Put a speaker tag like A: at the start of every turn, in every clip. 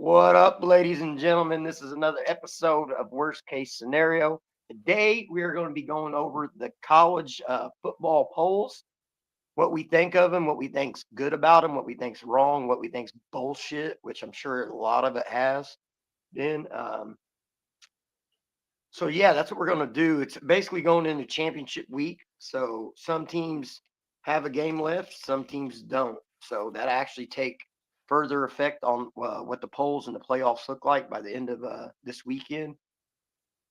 A: What up, ladies and gentlemen? This is another episode of Worst Case Scenario. Today, we are going to be going over the college football polls, what we think of them, what we think's good about them, what we think's wrong, what we think's bullshit, which I'm sure a lot of it has been. So yeah, that's what we're going to do. It's basically going into championship week. So some teams have a game left, some teams don't. So that actually take further effect on what the polls and the playoffs look like by the end of this weekend.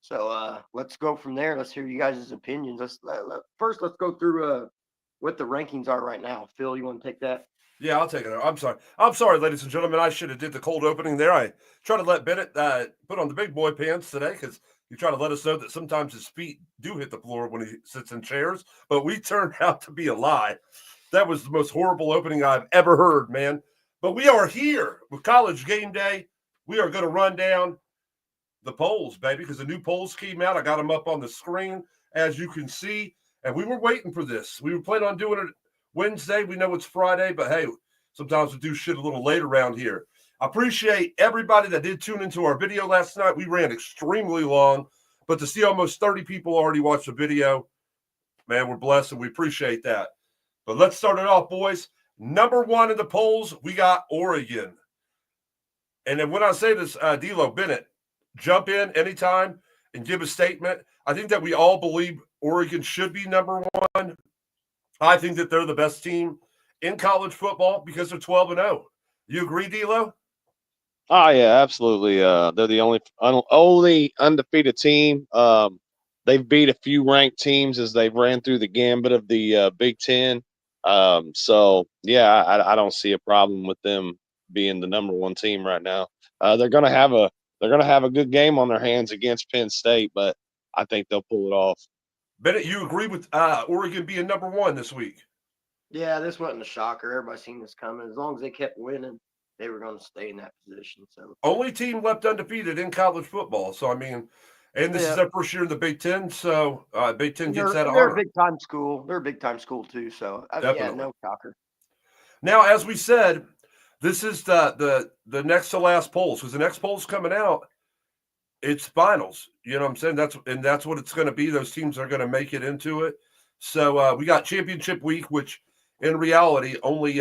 A: So let's go from there. Let's hear you guys' opinions. First let's go through what the rankings are right now. Phil, you want to take that?
B: Yeah, I'll take it. I'm sorry. I'm sorry, ladies and gentlemen. I should have did the cold opening there. I try to let Bennett put on the big boy pants today because you try to let us know that sometimes his feet do hit the floor when he sits in chairs. But we turned out to be a lie. That was the most horrible opening I've ever heard, man. But we are here with College Game Day. We are going to run down the polls, baby, because the new polls came out. I got them up on the screen, as you can see. And we were waiting for this. We were planning on doing it Wednesday. We know it's Friday, but hey, sometimes we do shit a little late around here. I appreciate everybody that did tune into our video last night. We ran extremely long, but to see almost 30 people already watch the video, man, we're blessed and we appreciate that. But let's start it off, boys. Number one in the polls, we got Oregon. And then when I say this, D'Lo Bennett, jump in anytime and give a statement. I think that we all believe Oregon should be number one. I think that they're the best team in college football because they're 12-0. You agree, D'Lo?
C: Oh yeah, absolutely. They're the only undefeated team. They've beat a few ranked teams as they've ran through the gambit of the Big Ten. So yeah, I don't see a problem with them being the number one team right now. They're gonna have a good game on their hands against Penn State, but I think they'll pull it off.
B: Bennett, you agree with Oregon being number one this week?
A: Yeah, this wasn't a shocker. Everybody seen this coming. As long as they kept winning, they were going to stay in that position. So
B: only team left undefeated in college football. So I mean, and this is their first year in the Big Ten, so Big Ten gets that honor.
A: They're a big time school. They're a big time school too. So yeah, no shocker.
B: Now, as we said, this is the next to last polls because the next poll's coming out. It's finals. You know what I'm saying? That's what it's going to be. Those teams are going to make it into it. So we got championship week, which in reality only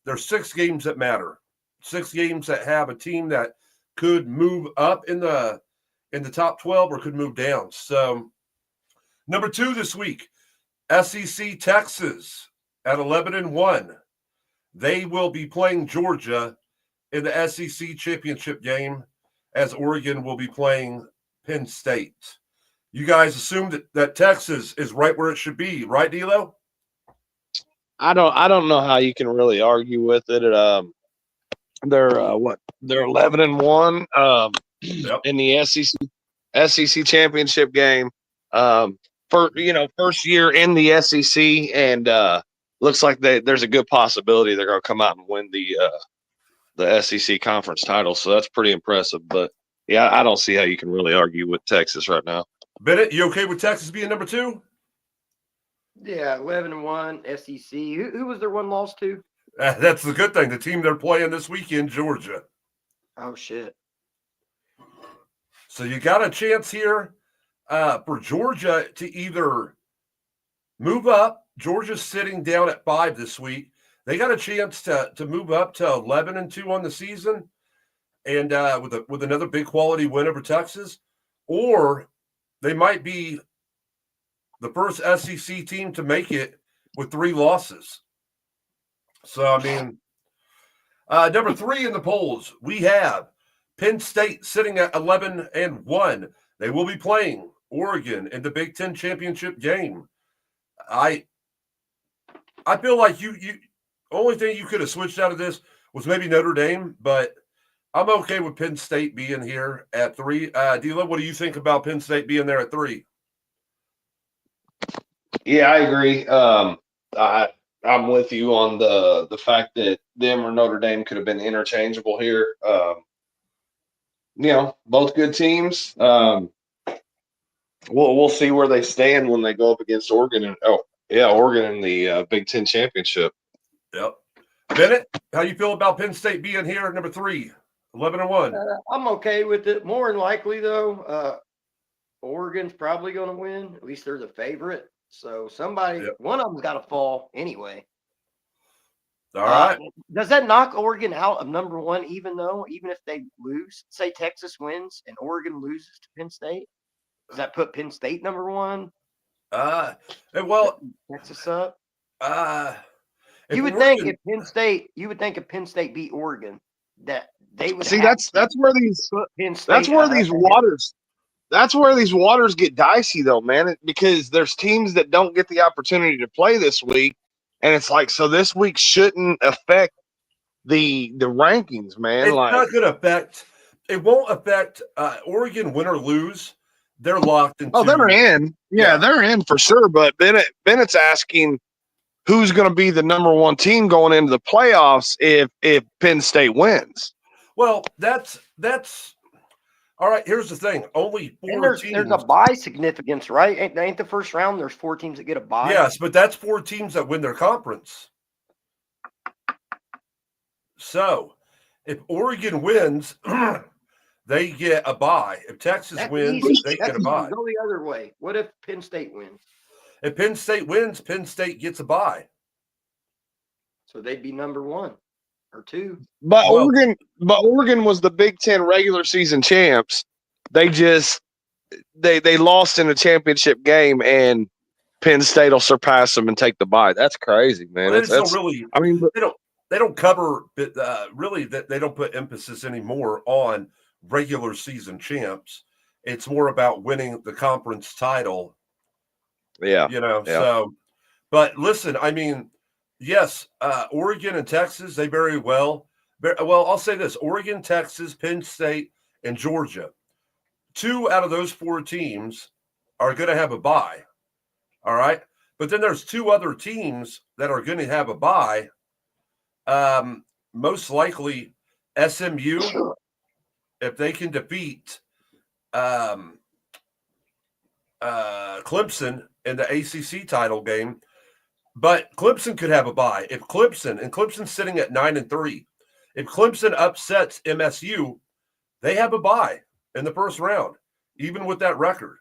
B: there's 6 games that matter. 6 games that have a team that could move up in the top 12 or could move down. So number 2 this week, SEC Texas at 11-1. They will be playing Georgia in the SEC championship game, as Oregon will be playing Penn State. You guys assume that Texas is right where it should be, right, D'Lo?
C: I don't know how you can really argue with it. They're 11-1 in the SEC championship game. First year in the SEC, and looks like there's a good possibility they're going to come out and win the SEC conference title. So that's pretty impressive. But yeah, I don't see how you can really argue with Texas right now.
B: Bennett, you okay with Texas being number 2?
A: Yeah, 11-1 SEC. Who was their one loss to?
B: That's the good thing. The team they're playing this weekend, Georgia.
A: Oh shit!
B: So you got a chance here for Georgia to either move up. Georgia's sitting down at 5 this week. They got a chance to move up to 11-2 on the season, and with another big quality win over Texas, or they might be the first SEC team to make it with 3 losses. So I mean, number 3 in the polls, we have Penn State sitting at 11-1. They will be playing Oregon in the Big Ten championship game. I feel like you only thing you could have switched out of this was maybe Notre Dame, but I'm okay with Penn State being here at 3. D'Lo, what do you think about Penn State being there at 3?
C: Yeah, I agree. I'm with you on the fact that them or Notre Dame could have been interchangeable here. Both good teams. We'll see where they stand when they go up against Oregon. Oregon in the Big Ten championship.
B: Yep. Bennett, how you feel about Penn State being here at number 3, 11-1.
A: I'm okay with it. More than likely, though, Oregon's probably going to win. At least they're the favorite. So
B: Yep.
A: one of them's got to fall anyway.
B: All right.
A: Does that knock Oregon out of number one, even if they lose? Say Texas wins and Oregon loses to Penn State? Does that put Penn State number one?
B: Well,
A: Texas up?
B: if
A: You would think if Penn State beat Oregon, that they would
C: See,
A: have
C: that's where these
A: Penn State.
C: that's where these waters get dicey though, man. Because there's teams that don't get the opportunity to play this week, and it's like, so this week shouldn't affect the rankings, man.
B: It's
C: like,
B: not going to affect. It won't affect Oregon win or lose. They're locked into.
C: oh, they're in. Yeah, they're in for sure. But Bennett's asking who's going to be the number one team going into the playoffs if Penn State wins.
B: Well, that's all right. Here's the thing: only 4 teams.
A: There's a bye significance, right? Ain't the first round? There's 4 teams that get a bye.
B: Yes, but that's 4 teams that win their conference. So, if Oregon wins, they get a bye. If Texas
A: That's
B: wins,
A: easy.
B: they
A: That's
B: get a
A: easy.
B: bye.
A: Go the other way. What if Penn State wins?
B: If Penn State wins, Penn State gets a bye.
A: So they'd be number 1 or 2.
C: But
B: Well-
C: Oregon was the Big Ten regular season champs. They just they lost in a championship game, and Penn State will surpass them and take the bye. That's crazy, man.
B: Well, they just
C: That's,
B: don't really.
C: I mean,
B: They don't cover. Really, that they don't put emphasis anymore on regular season champs. It's more about winning the conference title.
C: yeah.
B: So, but listen, I mean, yes, Oregon and Texas, they very well, I'll say this: Oregon, Texas, Penn State, and Georgia. 2 out of those 4 teams are going to have a bye. All right. But then there's 2 other teams that are going to have a bye. Most likely SMU, if they can defeat Clemson in the ACC title game. But Clemson could have a bye. If Clemson's sitting at 9-3, if Clemson upsets MSU, they have a bye in the first round, even with that record.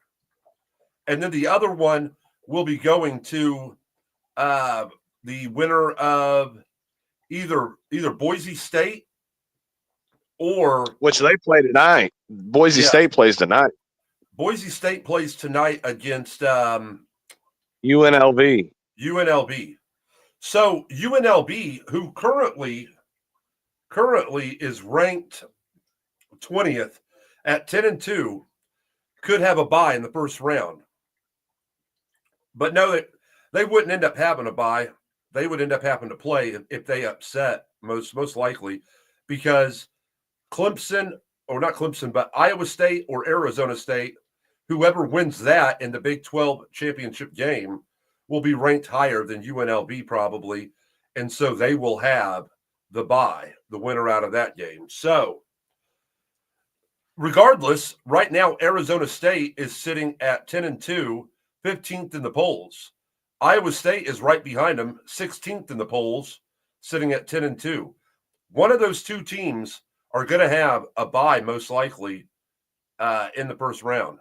B: And then the other one will be going to the winner of either Boise State or
C: Which they play tonight. Boise State plays tonight.
B: Boise State plays tonight against
C: UNLV.
B: So UNLV, who currently is ranked 20th at 10-2, could have a bye in the first round. But no, they wouldn't end up having a bye. They would end up having to play if they upset, most likely, because Clemson, or not Clemson, but Iowa State or Arizona State, whoever wins that in the Big 12 championship game will be ranked higher than UNLV probably, and so they will have the bye, the winner out of that game. So regardless, right now Arizona State is sitting at 10-2, 15th in the polls. Iowa State is right behind them, 16th in the polls, sitting at 10-2. One of those 2 teams are going to have a bye, most likely, in the first round.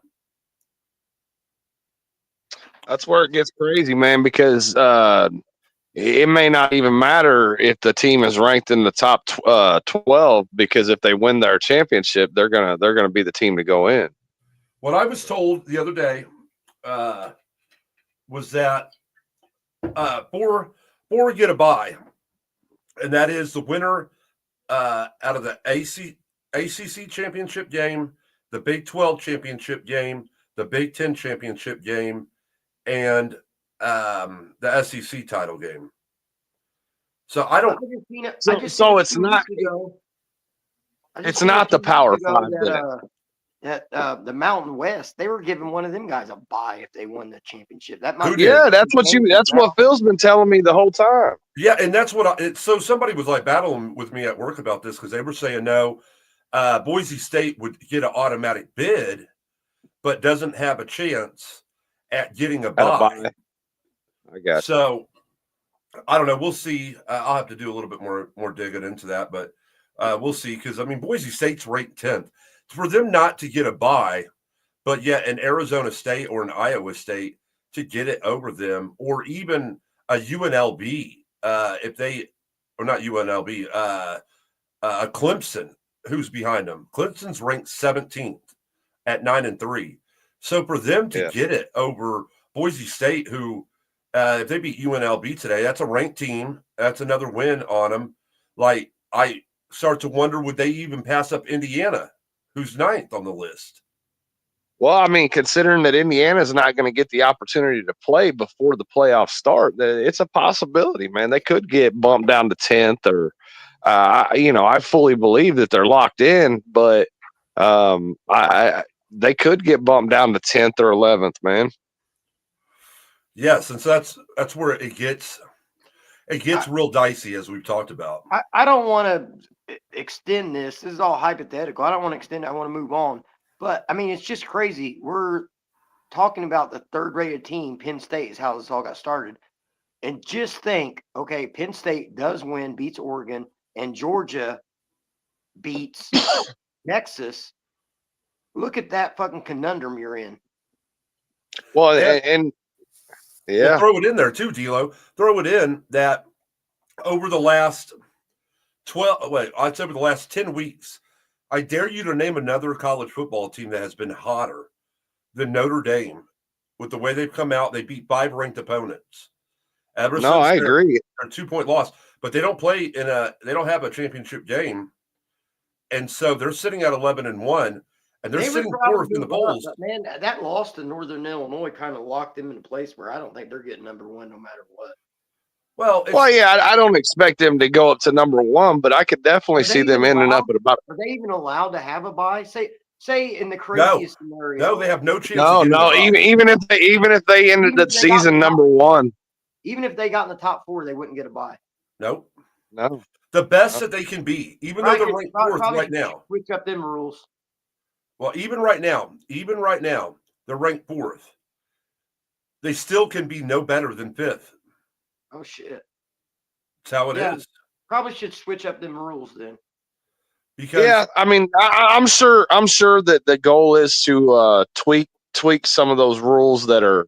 C: That's where it gets crazy, man, because it may not even matter if the team is ranked in the top 12, because if they win their championship, they're gonna be the team to go in.
B: What I was told the other day was that for get a bye, and that is the winner out of the ACC championship game, the Big 12 championship game, the Big 10 championship game, and the SEC title game. So I don't.
C: So it's not. It's not the Power 5.
A: The Mountain West, they were giving one of them guys a bye if they won the championship. That might.
C: Yeah, that's what Phil's been telling me the whole time.
B: Yeah, and that's what so somebody was like battling with me at work about this, because they were saying no, Boise State would get an automatic bid, but doesn't have a chance at getting a bye.
C: I got you.
B: So I don't know. We'll see. I'll have to do a little bit more digging into that, but We'll see, because I mean Boise State's ranked 10th. For them not to get a bye, but yet an Arizona State or an Iowa State to get it over them, or even a UNLV, if they, or not UNLV, a Clemson, who's behind them. Clemson's ranked 17th at 9-3. So for them to get it over Boise State, who, if they beat UNLV today, that's a ranked team. That's another win on them. Like, I start to wonder, would they even pass up Indiana, who's 9th on the list?
C: Well, I mean, considering that Indiana's not going to get the opportunity to play before the playoffs start, it's a possibility, man. They could get bumped down to 10th, or, I fully believe that they're locked in, but they could get bumped down to 10th or 11th, man.
B: Yes, and so that's where it gets real dicey, as we've talked about.
A: I don't want to extend this. This is all hypothetical. I don't want to extend it. I want to move on. But, I mean, it's just crazy. We're talking about the third-rated team, Penn State, is how this all got started. And just think, okay, Penn State does win, beats Oregon, and Georgia beats Texas. Look at that fucking conundrum you're in.
C: Well,
B: Yeah.
C: Yeah.
B: We'll throw it in there too, D'Lo. Throw it in that over the last I'd say over the last 10 weeks, I dare you to name another college football team that has been hotter than Notre Dame with the way they've come out. They beat 5 ranked opponents.
C: I agree.
B: Their 2-point loss, but they don't have a championship game. And so they're sitting at 11-1. And they're sitting 4th in the polls.
A: Man, that loss to Northern Illinois kind of locked them in a place where I don't think they're getting number 1 no matter what.
B: Well,
C: yeah, I don't expect them to go up to number 1, but I could definitely see them ending up at about.
A: Are they even allowed to have a bye? Say in the craziest scenario.
B: No, they have no chance.
C: No. Even if they ended the season number 1,
A: even if they got in the top 4, they wouldn't get a bye.
B: Nope.
C: No.
B: The best that they can be, even though they're ranked 4th right now.
A: Switch up them rules.
B: Well, even right now, they're ranked 4th. They still can be no better than 5th.
A: Oh shit!
B: That's how it is.
A: Probably should switch up them rules then.
B: Because
C: I mean, I'm sure that the goal is to tweak some of those rules that are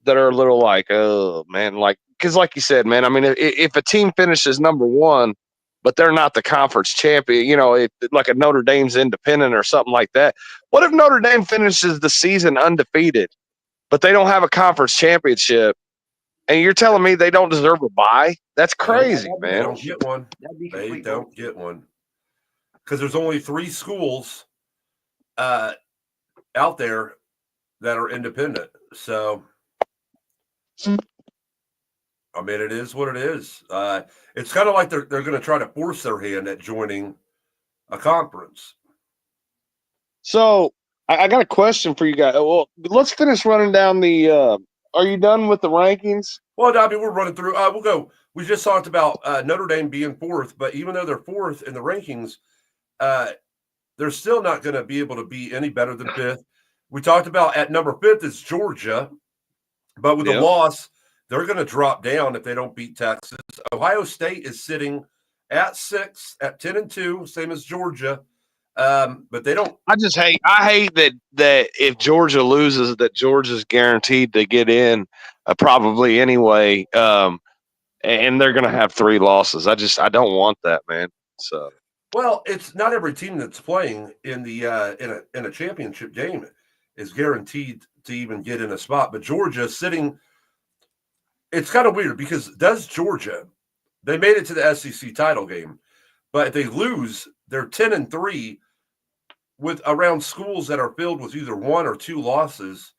C: a little like, oh man, like, because like you said, man, I mean, if a team finishes number 1, but they're not the conference champion, like a Notre Dame's independent or something like that. What if Notre Dame finishes the season undefeated, but they don't have a conference championship, and you're telling me they don't deserve a bye? That's crazy, man.
B: They don't get one. They don't get one. Because there's only 3 schools out there that are independent. So, I mean, it is what it is. It's kind of like they're going to try to force their hand at joining a conference.
C: So, I got a question for you guys. Well, let's finish running down the are you done with the rankings?
B: Well, I mean, we're running through. We'll go. We just talked about Notre Dame being 4th, but even though they're 4th in the rankings, they're still not going to be able to be any better than 5th. We talked about at number 5th is Georgia, but with a loss, they're going to drop down if they don't beat Texas. Ohio State is sitting at 6th at 10-2, same as Georgia. But they don't. I
C: hate that if Georgia loses, that Georgia's guaranteed to get in probably anyway. And they're going to have 3 losses. I don't want that, man. So.
B: Well, it's not every team that's playing in the in a championship game is guaranteed to even get in a spot. But Georgia sitting, it's kind of weird because Georgia, they made it to the SEC title game, but if they lose, they're 10-3 with around schools that are filled with either 1 or 2 losses.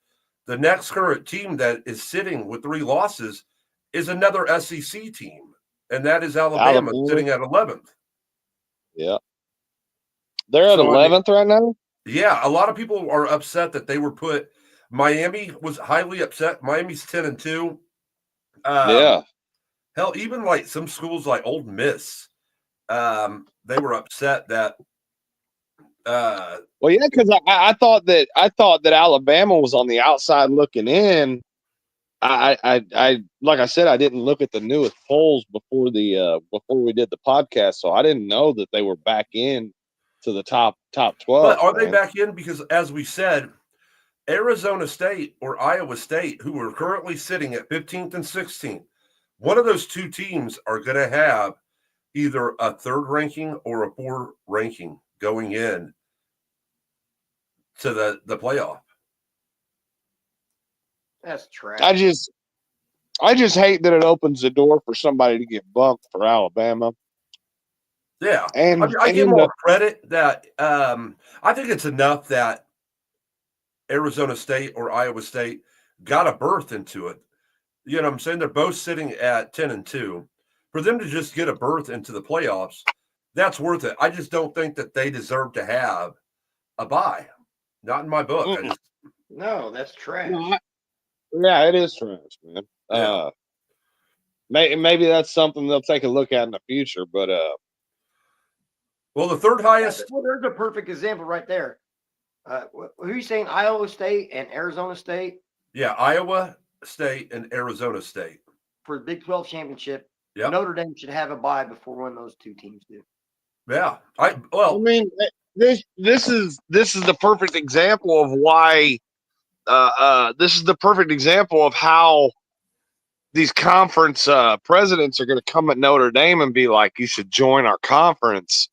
B: The next current team that is sitting with 3 losses is another SEC team, and that is Alabama. Sitting at 11th.
C: Yeah. They're at 11th right now?
B: Yeah, a lot of people are upset that they were put – Miami was highly upset. Miami's 10-2.
C: Yeah.
B: Hell, even like some schools like Ole Miss, they were upset that
C: well, yeah, because I thought that Alabama was on the outside looking in, I like I said, I didn't look at the newest polls before we did the podcast, so I didn't know that they were back in to the top 12.
B: But are they
C: man.
B: back in? Because as we said, Arizona State or Iowa State, who are currently sitting at 15th and 16th, one of those two teams are going to have either a third ranking or a fourth ranking going in to the playoff.
A: That's trash.
C: I just hate that it opens the door for somebody to get bumped for Alabama.
B: Yeah,
C: And
B: I give them all credit that I think it's enough that Arizona State or Iowa State got a berth into it. You know what I'm saying? They're both sitting at 10-2. For them to just get a berth into the playoffs, that's worth it. I just don't think that they deserve to have a bye. Not in my book.
A: No, that's trash.
C: Yeah, it is trash, man.
B: Yeah.
C: Maybe that's something they'll take a look at in the future, but
B: well, the third highest.
A: Well, there's a perfect example right there. Who are you saying? Iowa State and Arizona State?
B: Yeah, Iowa State and Arizona State.
A: For the Big 12 championship,
B: Yep.
A: Notre Dame should have a bye before one of those two teams do.
B: Yeah.
C: I mean, this is the perfect example of why this is the perfect example of how these conference presidents are going to come at Notre Dame and be like, you should join our conference,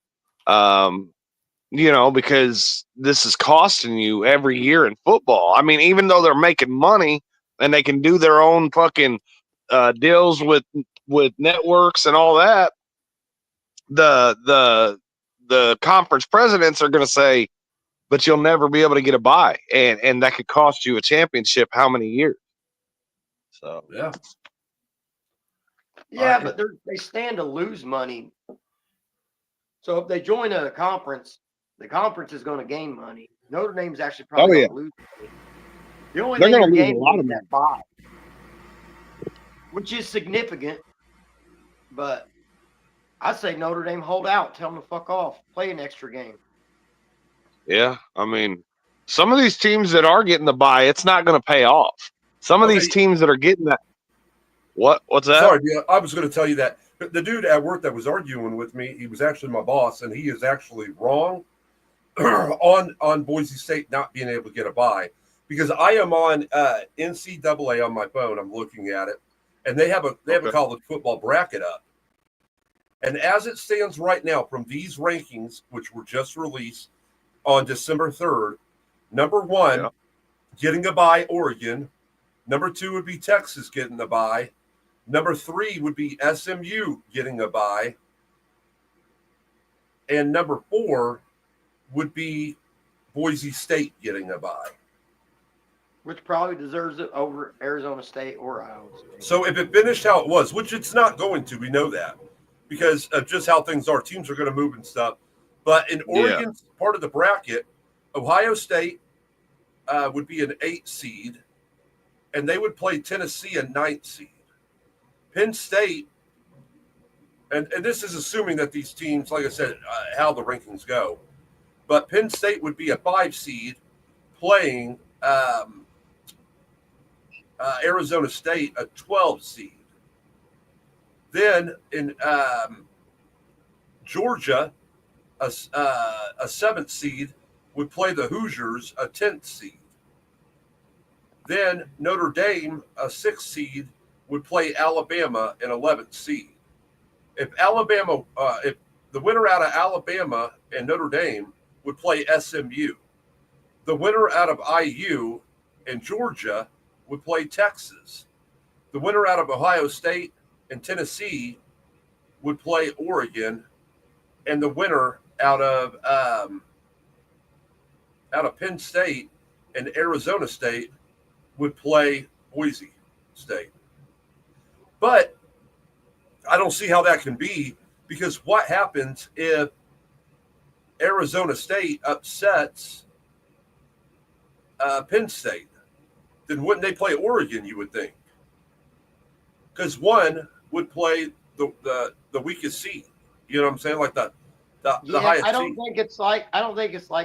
C: because this is costing you every year in football. I mean, even though they're making money and they can do their own fucking deals with networks and all that, the conference presidents are going to say, but you'll never be able to get a bye, and that could cost you a championship how many years? So
A: yeah, but they stand to lose money. So if they join a conference, the conference is going to gain money. Notre Dame's actually probably going to lose money. The only
C: they're
A: thing
C: going to
A: you're
C: lose a
A: gaining
C: lot
A: is
C: of money.
A: that bye, which is significant. But I say Notre Dame hold out, tell them to fuck off, play an extra game.
C: Yeah, I mean, some of these teams that are getting the bye, it's not going to pay off. Some of these teams that are getting that. What's that?
B: Sorry, I was going to tell you that the dude at work that was arguing with me, he was actually my boss, and he is actually wrong on Boise State not being able to get a bye, because I am on NCAA on my phone. I'm looking at it, and they have a college football bracket up. And as it stands right now, from these rankings, which were just released on December 3rd, number one, getting a bye, Oregon. Number 2 would be Texas getting a bye. Number 3 would be SMU getting a bye. And number 4 would be Boise State getting a bye.
A: Which probably deserves it over Arizona State or Iowa State.
B: So if it finished how it was, which it's not going to, we know that, because of just how things are. Teams are going to move and stuff. But in Oregon's part of the bracket, Ohio State would be an 8 seed, and they would play Tennessee a 9th seed. Penn State, and this is assuming that these teams, like I said, how the rankings go, but Penn State would be a 5 seed playing Arizona State a 12 seed. Then in Georgia, a 7th seed would play the Hoosiers a 10th seed. Then Notre Dame, a 6th seed, would play Alabama an 11th seed. If the winner out of Alabama and Notre Dame would play SMU, the winner out of IU and Georgia would play Texas. The winner out of Ohio State and Tennessee would play Oregon, and the winner out of Penn State and Arizona State would play Boise State. But I don't see how that can be, because what happens if Arizona State upsets Penn State? Then wouldn't they play Oregon, you would think? Because one would play the weakest seed. You know what I'm saying? Like the the
A: Yeah,
B: highest
A: I don't
B: seed.
A: think it's like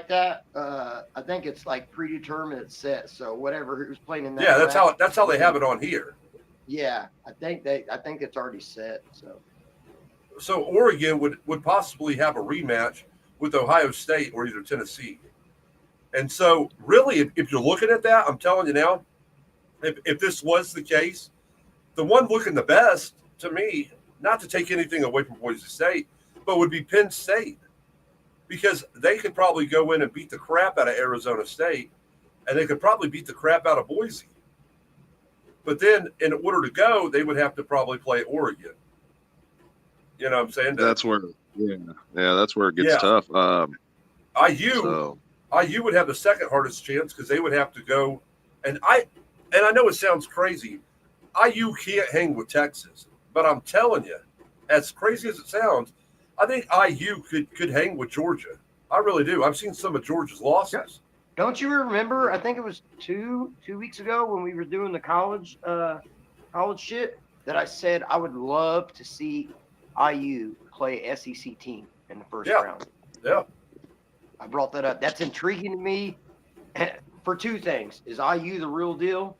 A: that. I think it's like predetermined, it's set. So whatever who's playing in that.
B: Yeah, that's
A: bracket,
B: how they have it on here.
A: Yeah, I think it's already set.
B: So Oregon would possibly have a rematch with Ohio State or either Tennessee. And so, really, if you're looking at that, I'm telling you now, if this was the case, the one looking the best to me, not to take anything away from Boise State, but would be Penn State, because they could probably go in and beat the crap out of Arizona State, and they could probably beat the crap out of Boise. But then, in order to go, they would have to probably play Oregon. You know what I'm saying?
C: That's where, that's where it gets tough.
B: IU would have the second hardest chance because they would have to go, and I know it sounds crazy. IU can't hang with Texas, but I'm telling you, as crazy as it sounds, I think IU could hang with Georgia. I really do. I've seen some of Georgia's losses.
A: Don't you remember? I think it was two weeks ago when we were doing the college shit that I said I would love to see IU play SEC team in the first round.
B: Yeah.
A: I brought that up. That's intriguing to me for two things. Is IU the real deal?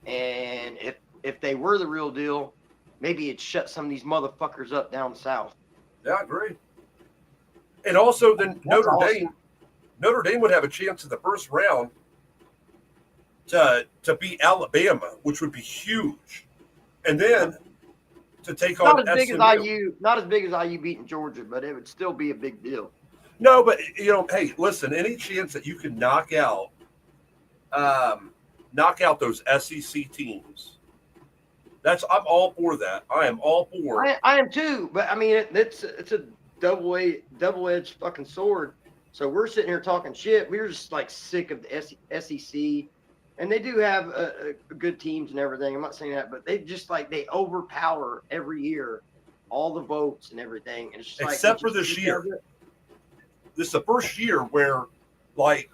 A: And if they were the real deal, maybe it'd shut some of these motherfuckers up down south.
B: Yeah, I agree. And also then Notre Dame would have a chance in the first round to beat Alabama, which would be huge. And then to take on
A: not as big
B: SMU.
A: as IU beating Georgia, but it would still be a big deal.
B: No, but hey, listen, any chance that you can knock out those SEC teams, I'm all for that. I am all for it.
A: I am too, but I mean it's a double-edged fucking sword. So we're sitting here talking shit. We're just like sick of the SEC, and they do have good teams and everything. I'm not saying that, but they just they overpower every year all the votes and everything. And it's just
B: except for this year. This is the first year where, it's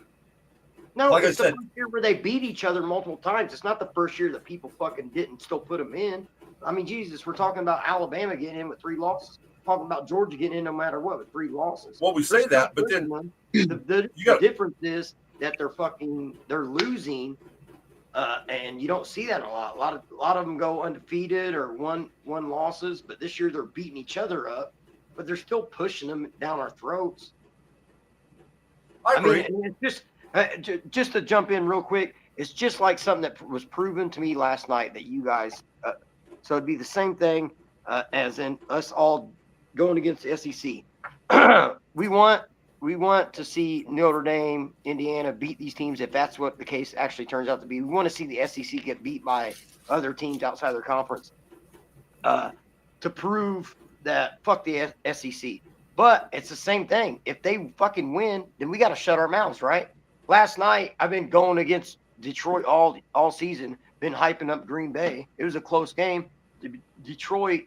A: the first year where they beat each other multiple times. It's not the first year that people fucking didn't still put them in. I mean, Jesus, we're talking about Alabama getting in with 3 losses. Talking about Georgia getting in no matter what with 3 losses.
B: Well, we say that, but then
A: the difference is that they're losing, and you don't see that a lot. A lot of them go undefeated or one losses, but this year they're beating each other up, but they're still pushing them down our throats.
B: I agree.
A: mean, it's just to jump in real quick, it's just like something that was proven to me last night that you guys. So it'd be the same thing as in us all going against the SEC. We want to see Notre Dame, Indiana beat these teams if that's what the case actually turns out to be. We want to see the SEC get beat by other teams outside their conference to prove that fuck the SEC. But it's the same thing. If they fucking win, then we got to shut our mouths, right? Last night, I've been going against Detroit all season, been hyping up Green Bay. It was a close game. Detroit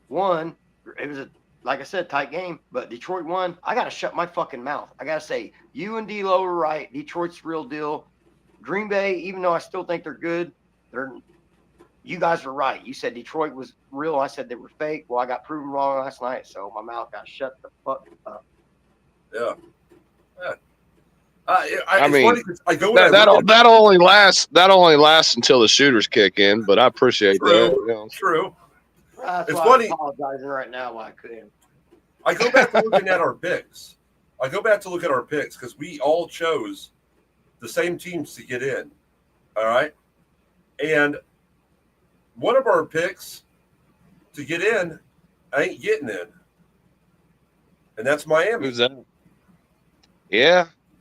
A: won. It was like I said, tight game, but Detroit won. I got to shut my fucking mouth. I got to say, you and D-Lo are right. Detroit's the real deal. Green Bay, even though I still think they're good, you guys are right. You said Detroit was real. I said they were fake. Well, I got proven wrong last night, so my mouth got shut the fuck up.
B: Yeah.
C: I mean,
B: funny 'cause I go
C: that only lasts until the shooters kick in. But I appreciate that.
B: True.
A: That's
B: It's
A: why
B: funny.
A: I'm apologizing right now why I couldn't.
B: I go back to looking at our picks. Because we all chose the same teams to get in. All right. And one of our picks to get in ain't getting in. And that's Miami.
C: Who's that?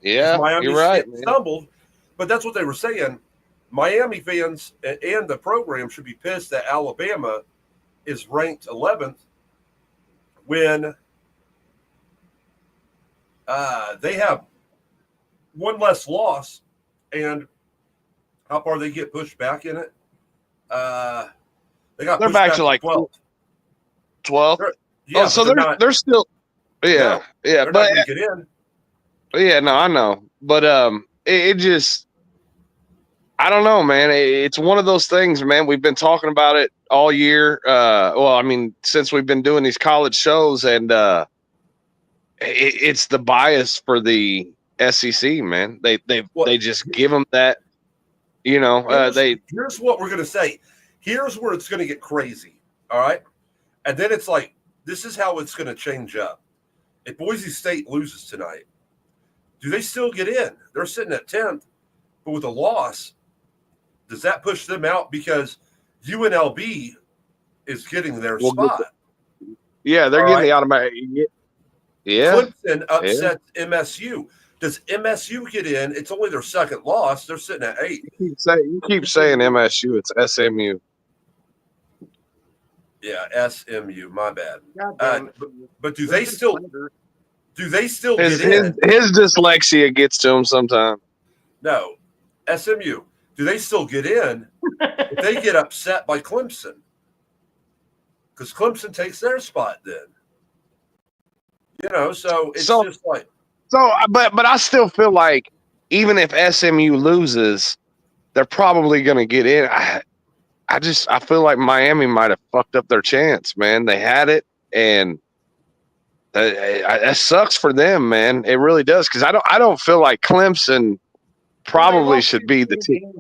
C: Yeah,
B: Miami
C: you're right.
B: Stumbled, but that's what they were saying. Miami fans and the program should be pissed that Alabama is ranked 11th when they have one less loss, and how far they get pushed back in it? They're
C: back to like 12.
B: Yeah,
C: so they're still,
B: they're
C: but
B: not gonna get in.
C: Yeah, no, I know, but it just, I don't know, man. It's one of those things, man. We've been talking about it all year. Well, I mean, since we've been doing these college shows, and it's the bias for the SEC, man. They just give them that.
B: Here's what we're going to say. Here's where it's going to get crazy. All right. And then it's like, this is how it's going to change up. If Boise State loses tonight, do they still get in? They're sitting at 10th, but with a loss, does that push them out? Because UNLV is getting their spot.
C: Yeah, they're getting the automatic. Yeah.
B: Clemson upsets MSU. Does MSU get in? It's only their second loss. They're sitting at 8.
C: You keep saying MSU. It's SMU.
B: Yeah, SMU. My bad. But do
A: They're
B: they still?
A: competitors.
B: Do they still
C: His
B: get in?
C: dyslexia gets to him sometimes.
B: No, SMU. Do they still get in if they get upset by Clemson? Because Clemson takes their spot then. So it's just like.
C: So, but I still feel like even if SMU loses, they're probably going to get in. I feel like Miami might have fucked up their chance, man. They had it, and that sucks for them, man. It really does, because I don't feel like Clemson probably should be the team.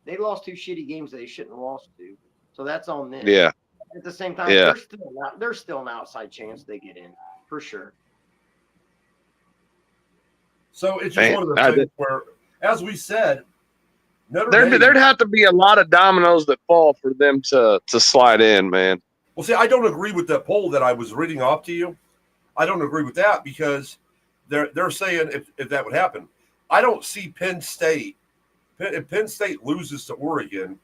A: They lost 2 shitty games they shouldn't have lost to, so that's on them.
C: Yeah.
A: At the same time, there's still an outside chance they get in for sure.
B: So it's just one of those things where, as we said,
C: there'd have to be a lot of dominoes that fall for them to slide in, man.
B: Well, see, I don't agree with that poll that I was reading off to you. I don't agree with that because they're saying if that would happen, I don't see Penn State. If Penn State loses to Oregon,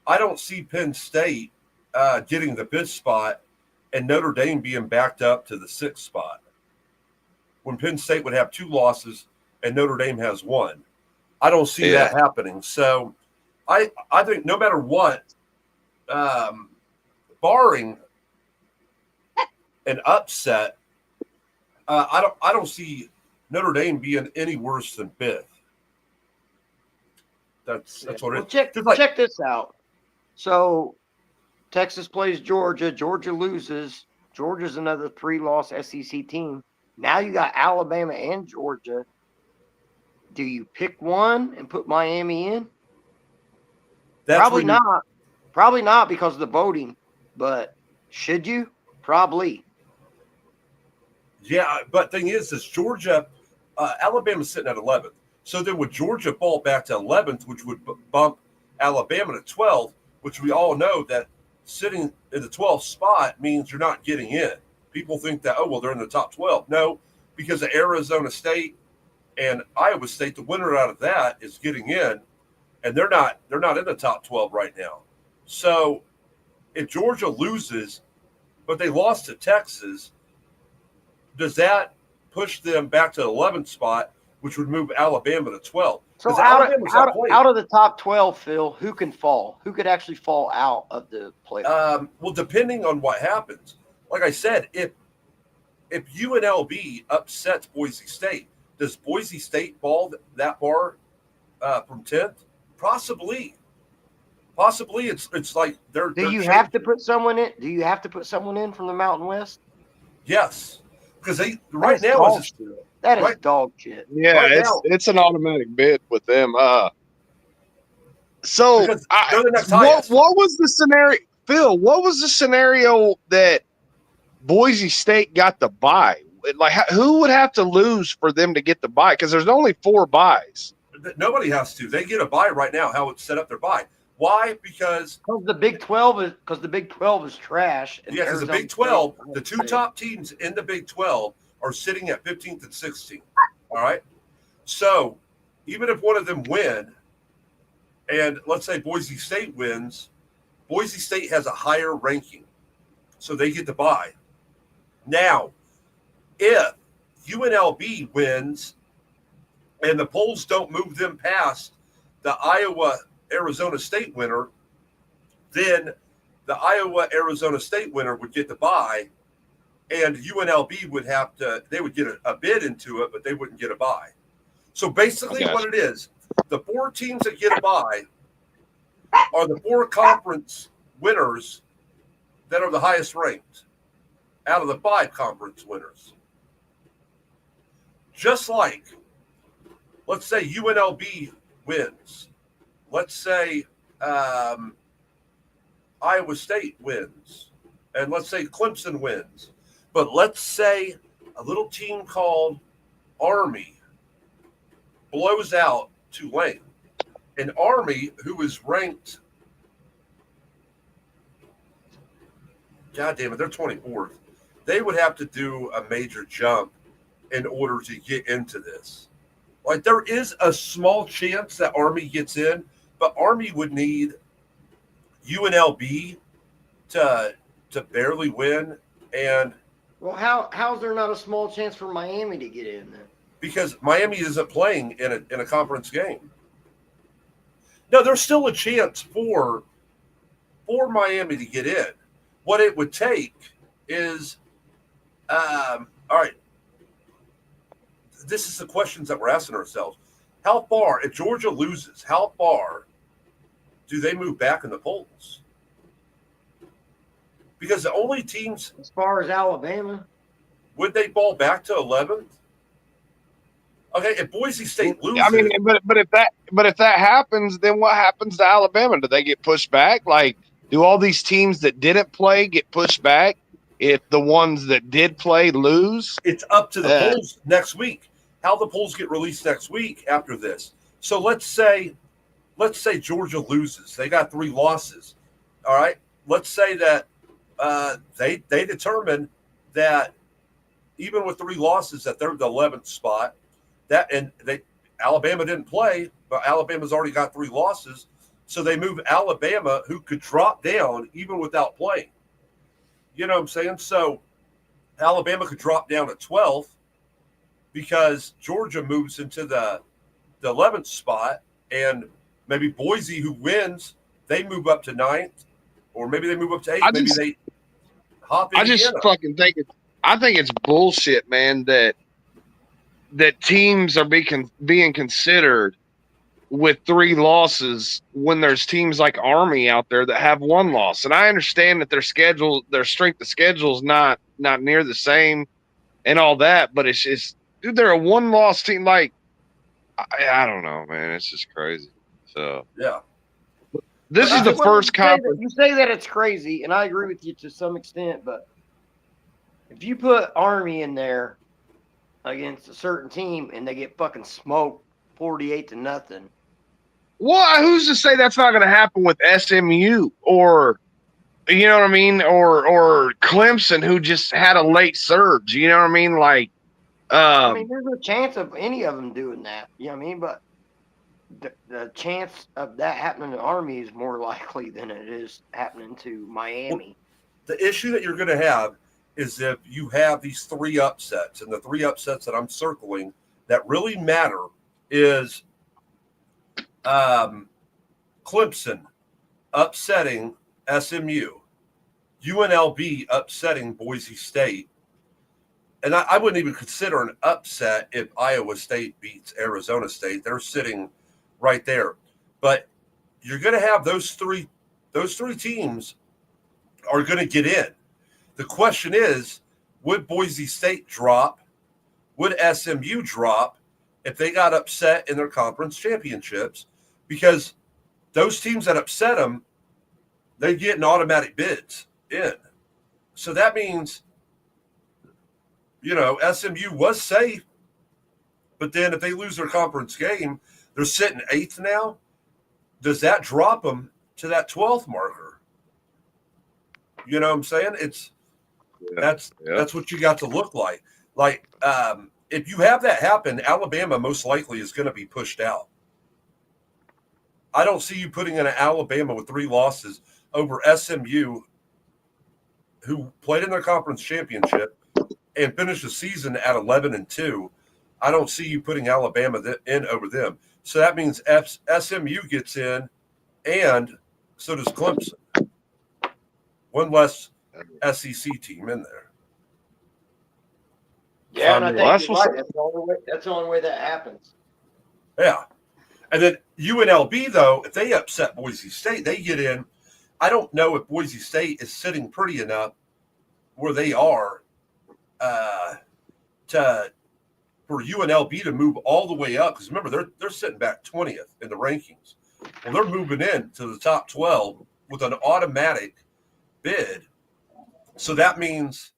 B: I don't see Penn State getting the 5th spot and Notre Dame being backed up to the 6th spot, when Penn State would have 2 losses and Notre Dame has 1. I don't see that happening. So I think no matter what, barring an upset, I don't see Notre Dame being any worse than 5th. That's what it is.
A: Check this out. So Texas plays Georgia. Georgia loses. Georgia's another 3-loss SEC team. Now you got Alabama and Georgia. Do you pick one and put Miami in? Probably not. Probably not because of the voting. But should you? Probably.
B: Yeah, but thing is Georgia, Alabama's sitting at 11th. So then would Georgia fall back to 11th, which would bump Alabama to 12th, which we all know that sitting in the 12th spot means you're not getting in. People think that, they're in the top 12. No, because of Arizona State and Iowa State, the winner out of that is getting in, and they're not in the top 12 right now. So if Georgia loses, but they lost to Texas, does that push them back to the 11th spot, which would move Alabama to 12?
A: So out of the top 12, Phil, who can fall? Who could actually fall out of the playoff?
B: Well, depending on what happens. Like I said, if UNLV upsets Boise State, does Boise State fall that far from 10th? Possibly. It's like they're.
A: Do you have to put someone in? Do you have to put someone in from the Mountain West?
B: Yes, because that is
A: dog shit.
C: Yeah, it's an automatic bid with them. So what was the scenario, Phil? What was the scenario that Boise State got the bye? Like, who would have to lose for them to get the bye? Because there's only 4 byes.
B: Nobody has to. They get a bye right now. How it's set up their bye. Why? Because
A: the Big 12 is trash.
B: Yeah, because the Big 12, the 2 top teams in the Big 12 are sitting at 15th and 16th. All right. So even if one of them win, and let's say Boise State wins, Boise State has a higher ranking, so they get the bye. Now, if UNLV wins and the polls don't move them past the Iowa-Arizona State winner, then the Iowa-Arizona State winner would get the bye, and UNLV would they would get a bid into it, but they wouldn't get a bye. So basically what it is, the 4 teams that get a bye are the 4 conference winners that are the highest ranked out of the 5 conference winners. just like, let's say UNLV wins. Let's say Iowa State wins. And let's say Clemson wins. But let's say a little team called Army blows out Tulane. An Army who is ranked, God damn it, they're 24th. They would have to do a major jump in order to get into this. Like, there is a small chance that Army gets in, but Army would need UNLV to barely win. And
A: Well, how's there not a small chance for Miami to get in then?
B: because Miami isn't playing in a conference game. No, there's still a chance for Miami to get in. What it would take is, all right, this is the questions that we're asking ourselves. How far, if Georgia loses, how far do they move back in the polls? Because the only teams,
A: As far as Alabama,
B: would they fall back to 11th? Okay, if Boise State loses,
C: I mean, but if that happens, then what happens to Alabama? Do they get pushed back? Like, do all these teams that didn't play get pushed back if the ones that did play lose?
B: it's up to the polls next week. How the polls get released next week after this. So let's say Georgia loses. They got 3 losses. All right. Let's say that they determine that even with 3 losses that they're the 11th spot. Alabama didn't play, but Alabama's already got 3 losses. So they move Alabama, who could drop down even without playing. You know what I'm saying? So Alabama could drop down at 12th because Georgia moves into the 11th spot, and maybe Boise, who wins, they move up to 9th, or maybe they move up to 8th. Maybe they hop in.
C: I just fucking think it's bullshit, man, that teams are being considered with 3 losses when there's teams like Army out there that have 1 loss. And I understand that their strength of schedule is not near the same and all that, but it's just, dude, they're a 1-loss team. Like, I don't know, man. It's just crazy. So
B: yeah.
C: This is the first conference.
A: You say that it's crazy, and I agree with you to some extent, but if you put Army in there against a certain team and they get fucking smoked 48-0.
C: Well, who's to say that's not going to happen with SMU or, you know what I mean, or Clemson, who just had a late surge? You know what I mean? Like,
A: I mean, there's no chance of any of them doing that. You know what I mean? But the chance of that happening to Army is more likely than it is happening to Miami.
B: The issue that you're going to have is if you have these 3 upsets, and the 3 upsets that I'm circling that really matter is Clemson upsetting SMU, UNLV upsetting Boise State. And I wouldn't even consider an upset if Iowa State beats Arizona State. They're sitting right there. But you're going to have those three teams are going to get in. The question is, would Boise State drop? Would SMU drop if they got upset in their conference championships? Because those teams that upset them, they get an automatic bids in. So that means, you know, SMU was safe, but then if they lose their conference game, they're sitting 8th now. Does that drop them to that 12th marker? You know what I'm saying? That's what you got to look like. Like, if you have that happen, Alabama most likely is going to be pushed out. I don't see you putting in an Alabama with 3 losses over SMU, who played in their conference championship and finished the season at 11-2. I don't see you putting Alabama in over them. So that means SMU gets in, and so does Clemson. 1 less SEC team in there.
A: Yeah, and I think
C: that's
A: you're right. That's the only way that happens.
B: Yeah. And then UNLV, though, if they upset Boise State, they get in. I don't know if Boise State is sitting pretty enough where they are to for UNLV to move all the way up, because remember, they're sitting back 20th in the rankings. Well, they're moving in to the top 12 with an automatic bid. So that means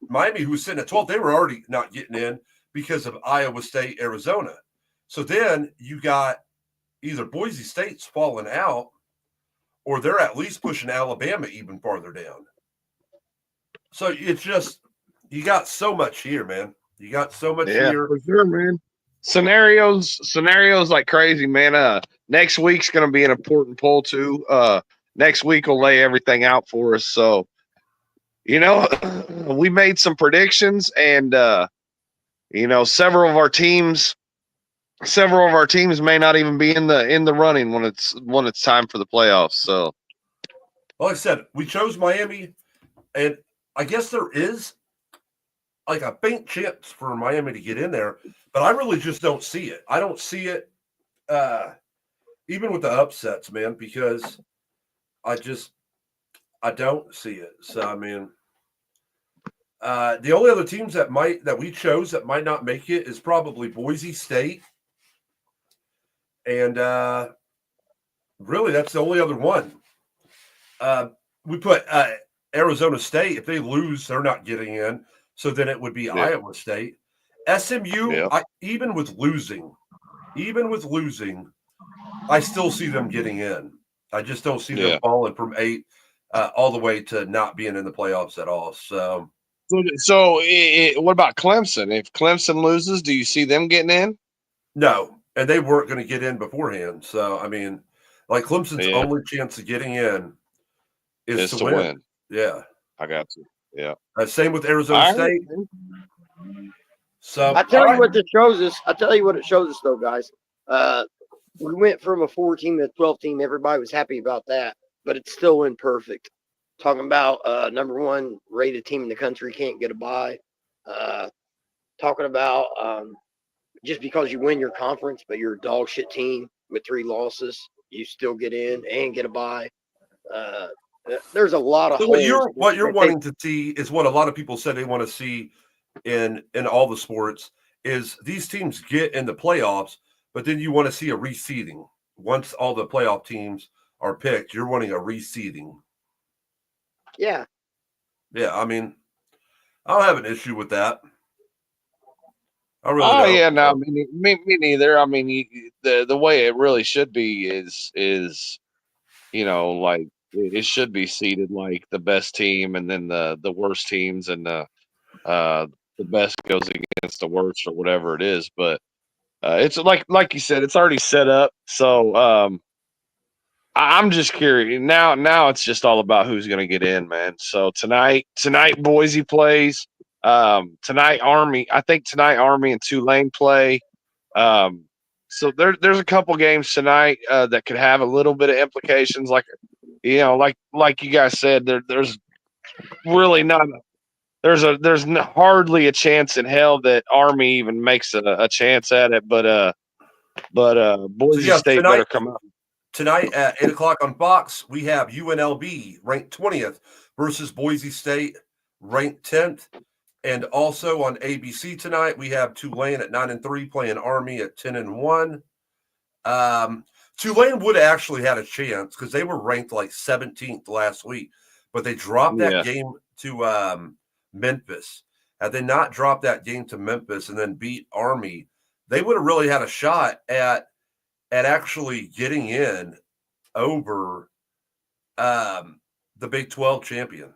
B: Miami, who was sitting at 12, they were already not getting in because of Iowa State, Arizona. So then you got either Boise State's falling out, or they're at least pushing Alabama even farther down. So it's just, you got so much here, man. You got so much here.
C: For sure, man. Scenarios like crazy, man. Next week's gonna be an important poll too. Next week will lay everything out for us. So, we made some predictions, and several of our teams may not even be in the running when it's time for the playoffs. So,
B: Like I said, we chose Miami, and I guess there is like a faint chance for Miami to get in there, but I really just don't see it. I don't see it, even with the upsets, man, because I don't see it. So, I mean, the only other teams that we chose that might not make it is probably Boise State. And really, that's the only other one. We put Arizona State. If they lose, they're not getting in. So then it would be Iowa State. SMU, even with losing, I still see them getting in. I just don't see them falling from 8 all the way to not being in the playoffs at all. So
C: what about Clemson? If Clemson loses, do you see them getting in?
B: No, and they weren't going to get in beforehand. So, I mean, like Clemson's only chance of getting in is to win. Yeah.
C: I got you. Yeah.
B: Same with Arizona State. So
A: I tell you what it shows us. I tell you what it shows us, though, guys. We went from a 4-team to a 12-team. Everybody was happy about that, but it still went perfect. Talking about number 1 rated team in the country can't get a bye. Talking about just because you win your conference, but you're a dog shit team with 3 losses, you still get in and get a bye. There's a lot of
B: what you're wanting to see is what a lot of people said they want to see in all the sports is these teams get in the playoffs, but then you want to see a reseeding. Once all the playoff teams are picked, you're wanting a reseeding.
A: Yeah.
B: Yeah, I mean, I don't have an issue with that. I really don't.
C: Yeah, no, me neither. I mean, the way it really should be is like it should be seeded like the best team and then the worst teams, and the best goes against the worst or whatever it is. But it's like you said, it's already set up. So I'm just curious. Now it's just all about who's going to get in, man. So tonight Boise plays. Tonight Army and Tulane play. So there's a couple games tonight that could have a little bit of implications, like you guys said. There's really not. There's hardly a chance in hell that Army even makes a chance at it. But Boise State better come up.
B: Tonight at 8:00 on Fox, we have UNLV ranked 20th versus Boise State ranked 10th. And also on ABC tonight, we have Tulane at 9-3 playing Army at 10-1. Tulane would have actually had a chance because they were ranked like 17th last week, but they dropped that game to Memphis. Had they not dropped that game to Memphis and then beat Army, they would have really had a shot at actually getting in over the Big 12 champion.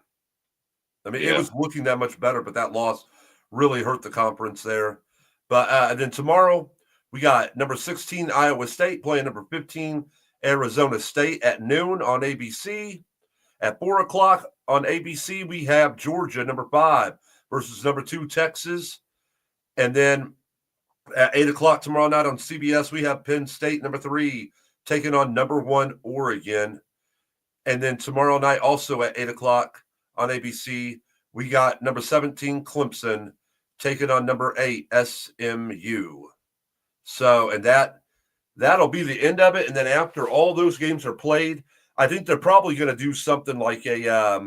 B: I mean, it was looking that much better, but that loss really hurt the conference there. But and then tomorrow, we got number 16, Iowa State, playing number 15, Arizona State at noon on ABC. At 4:00 on ABC, we have Georgia, number 5, versus number 2, Texas. And then at 8:00 tomorrow night on CBS, we have Penn State, number 3, taking on number 1, Oregon. And then tomorrow night, also at 8:00 on ABC, we got number 17, Clemson, taking on number 8, SMU. So, and that'll be the end of it. And then after all those games are played, I think they're probably going to do something like I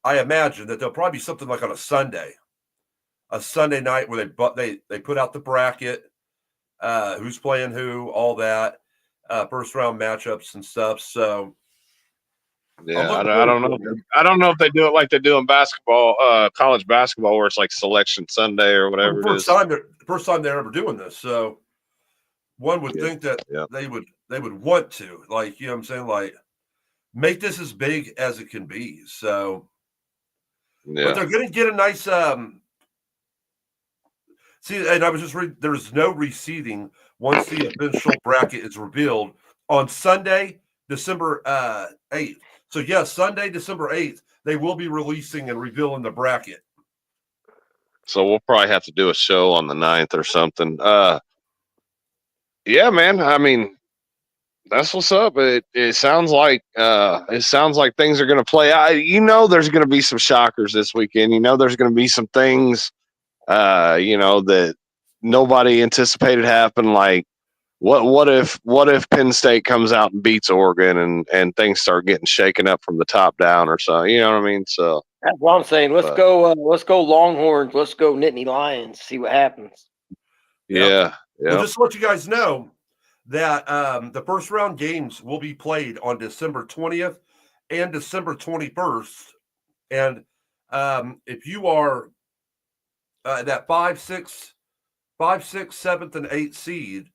B: imagine that there'll probably be something like on a Sunday a Sunday night where they put out the bracket, who's playing who, all that, first round matchups and stuff. So
C: Yeah,
B: I'm looking
C: I
B: forward
C: don't
B: to
C: know.
B: it, man.
C: I don't know if they do it like they do in basketball, college basketball, where it's like Selection Sunday or
B: Well,
C: whatever
B: the
C: it is.
B: first time they're ever doing this. So one would
C: Yeah,
B: think that
C: yeah,
B: they would want to, like, you know what I'm saying, like, make this as big as it can be. So, but
C: yeah.
B: they're going to get a nice see. And I was just reading, there's no reseeding once the official bracket is revealed on Sunday, December 8th. So yes, Sunday, December 8th, they will be releasing and revealing the bracket.
C: So we'll probably have to do a show on the 9th or something. Yeah, man. I mean, that's what's up. It sounds like things are going to play out. You know, there's going to be some shockers this weekend. You know, there's going to be some things, that nobody anticipated happen. Like, what if Penn State comes out and beats Oregon and things start getting shaken up from the top down or so? You know what I mean? So
A: That's what I'm saying. Let's
C: but,
A: go. Let's go Longhorns. Let's go Nittany Lions. See what happens.
C: yeah,
B: Well,
C: yeah.
B: just to let you guys know that the first round games will be played on December 20th and December 21st. And if you are that 5, 6, 7th, and 8th seed,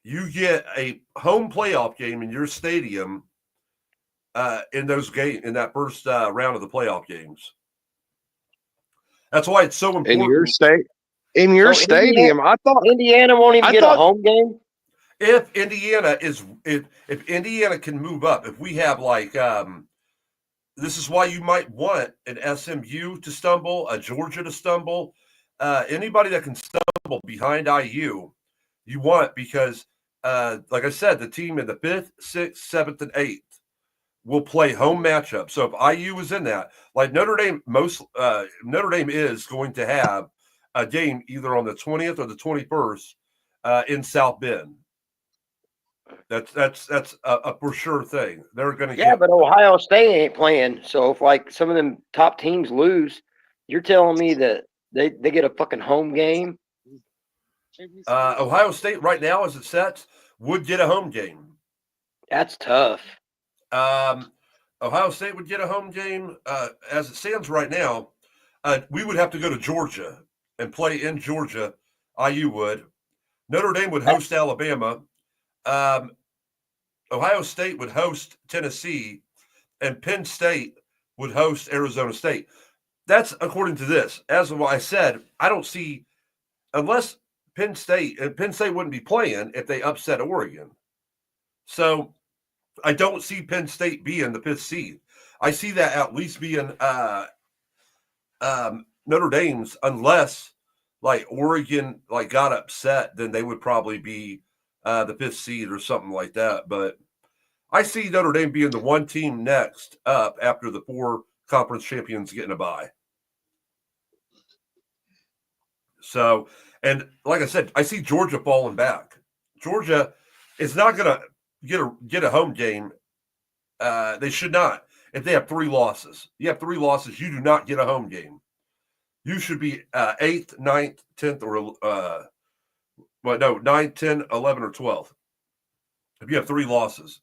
B: you get a home playoff game in your stadium in that first round of the playoff games. That's why it's so
C: In your
B: important.
C: state, in your
A: So
C: stadium,
A: Indiana won't even
C: I
A: get a
C: thought-
A: home game.
B: If Indiana can move up, if we have like this is why you might want an SMU to stumble, a Georgia to stumble, anybody that can stumble behind IU, you want, because like I said, the team in the 5th, 6th, 7th, and 8th will play home matchups. So if IU is in that, like Notre Dame, Notre Dame is going to have a game either on the 20th or the 21st in South Bend. That's a for sure thing. They're going to
A: Yeah,
B: get.
A: but Ohio State ain't playing. So if like some of them top teams lose, you're telling me that they get a fucking home game?
B: Ohio State right now, as it sets, would get a home game.
A: That's tough.
B: Ohio State would get a home game. As it stands right now, we would have to go to Georgia and play in Georgia. IU would. Notre Dame would host Alabama. Ohio State would host Tennessee, and Penn State would host Arizona State. That's according to this. As I said, I don't see, unless Penn State wouldn't be playing if they upset Oregon. So I don't see Penn State being the 5th seed. I see that at least being Notre Dame's, unless like Oregon like got upset, then they would probably be the 5th seed or something like that. But I see Notre Dame being the one team next up after the 4 conference champions getting a bye. So, and like I said, I see Georgia falling back. Georgia is not going to get a home game. They should not. If they have 3 losses, you have 3 losses, you do not get a home game. You should be 8th, 9th, 10th, or 9, 10, 11, or 12th. If you have 3 losses.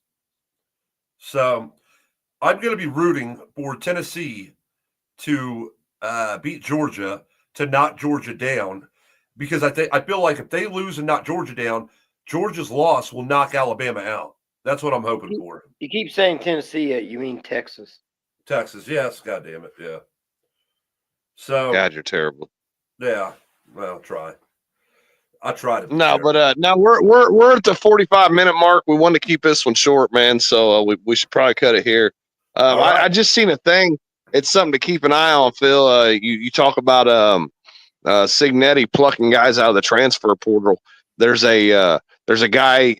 B: So I'm going to be rooting for Tennessee to beat Georgia, to knock Georgia down, because I feel like if they lose and knock Georgia down, Georgia's loss will knock Alabama out. That's what I'm hoping for.
A: You keep saying Tennessee, you mean Texas?
B: Texas, yes, God damn it, yeah. So
C: God, you're terrible.
B: yeah, well, try. I try to.
C: No, but now we're at the 45-minute mark. We wanted to keep this one short, man. So we should probably cut it here.
B: All right.
C: I just seen a thing. It's something to keep an eye on, Phil. You talk about Signetti plucking guys out of the transfer portal. There's a guy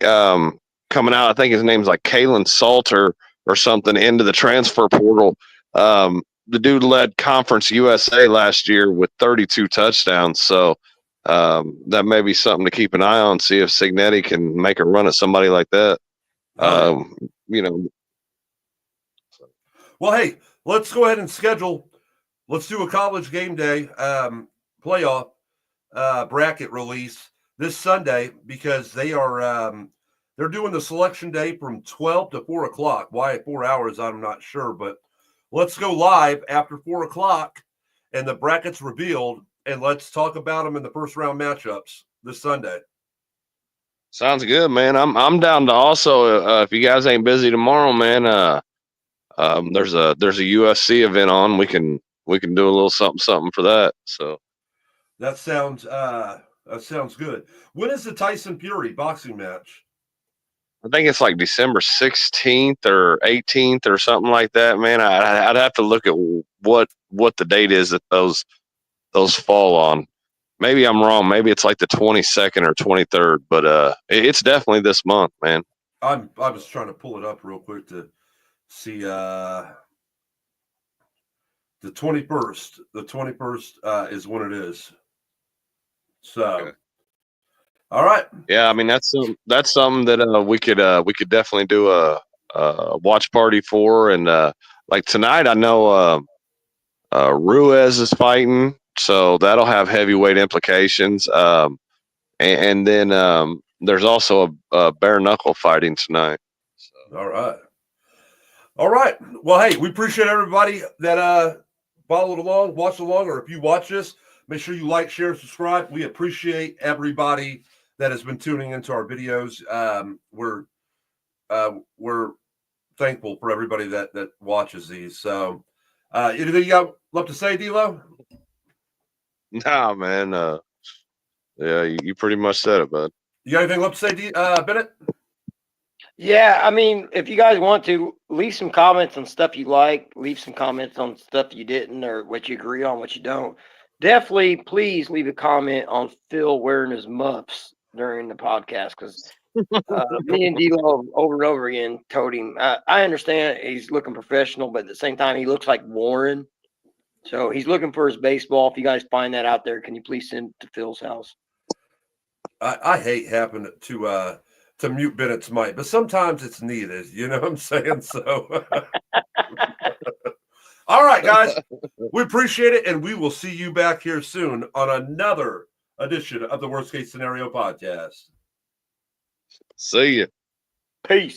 C: coming out. I think his name's like Kalen Salter or something, into the transfer portal. The dude led Conference USA last year with 32 touchdowns. So that may be something to keep an eye on. See if Signetti can make a run at somebody like that. You know.
B: Well, hey, let's go ahead and schedule. Let's do a college game day. playoff bracket release this Sunday because they are they're doing the selection day from 12 to 4 o'clock. Why 4 hours? I'm not sure, but let's go live after 4 o'clock and the brackets revealed, and let's talk about them in the first round matchups this Sunday.
C: Sounds good, man. I'm down to also if you guys ain't busy tomorrow, man. There's a UFC event on. We can do a little something for that. So
B: that sounds good. When is the Tyson Fury boxing match?
C: I think it's like December 16th or 18th or something like that, man. I'd have to look at what the date is that those fall on. Maybe I'm wrong. Maybe it's like the 22nd or 23rd, but it's definitely this month, man.
B: I was trying to pull it up real quick to see the 21st. The 21st is when it is. So,
C: Okay.
B: All right.
C: Yeah, I mean that's something that we could definitely do a watch party for, and like tonight I know Ruiz is fighting. So that'll have heavyweight implications. And then there's also a bare knuckle fighting tonight. So.
B: All right. Well, hey, we appreciate everybody that followed along, watched along, or if you watch this, make sure you like, share, subscribe. We appreciate everybody that has been tuning into our videos. We're thankful for everybody that watches these. So anything you got left to say, D-Lo?
C: Nah, man. Yeah, you pretty much said it, bud.
B: You got anything left to say, Bennett?
A: Yeah, I mean, if you guys want to, leave some comments on stuff you like, leave some comments on stuff you didn't, or what you agree on, what you don't. Definitely, please leave a comment on Phil wearing his muffs during the podcast, because me and D-Lo over and over again told him, I understand he's looking professional, but at the same time, he looks like Warren. So he's looking for his baseball. If you guys find that out there, can you please send it to Phil's house?
B: I hate having to mute Bennett's mic, but sometimes it's needed. You know what I'm saying? So, all right, guys, we appreciate it, and we will see you back here soon on another edition of the Worst Case Scenario Podcast.
C: See ya.
A: Peace.